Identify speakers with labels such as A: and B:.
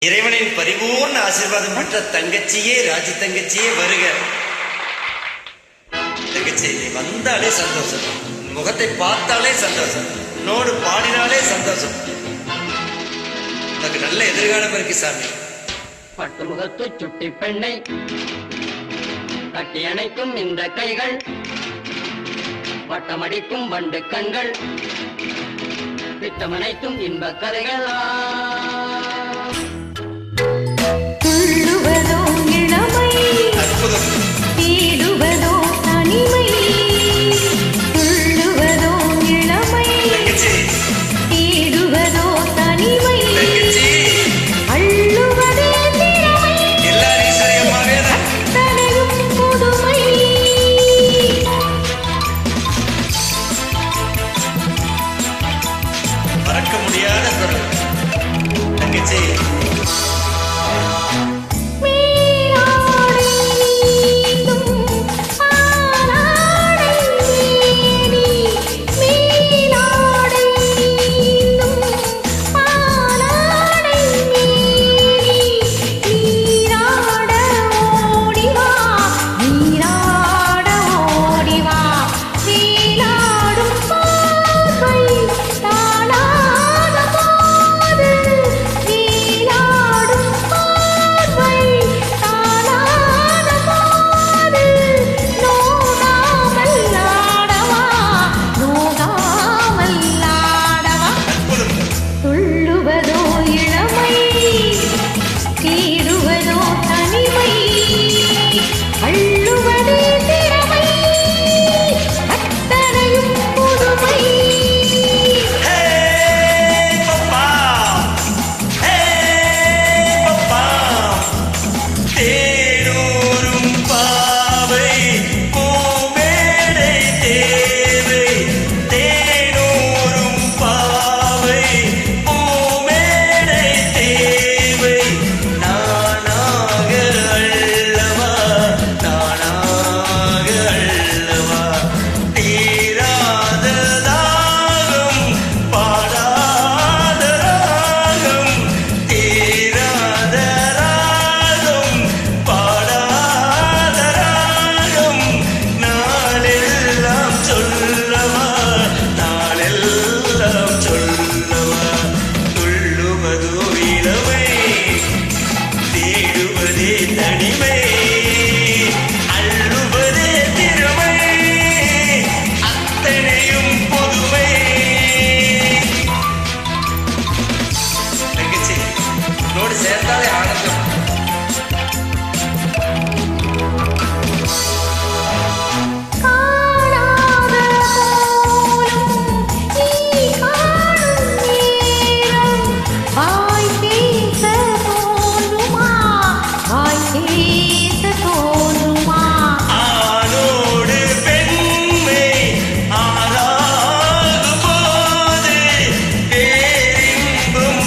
A: இறைவனின் பரிபூர்ண ஆசீர்வாதம் பெற்ற தங்கச்சியே, ராஜி தங்கச்சியே வருக. தங்கச்சி, நீ வந்தாலே சந்தோஷம், முகத்தை பார்த்தாலே சந்தோஷம், உன்னோடு பாடினாலே சந்தோஷம். உனக்கு நல்ல எதிர்காலம் இருக்கு சாமி.
B: பட்டு முகத்து சுட்டி பெண்ணை கட்டி அணைக்கும் இந்த கைகள், வட்டமடிக்கும் வண்டு கண்கள், திட்டமனைத்தும் இன்ப கதைகள்.
C: துள்ளுவதோ இளமை, தேடுவதோ தனிமை. துள்ளுவதோ இளமை, தேடுவதோ தனிமை. அள்ளுவதே திறமை, அத்தனையும் புதுமை.
A: மறக்க முடியாத குரல் தங்கச்சி. சேர்ந்தாலே ஆனந்தம். பேரின்பம்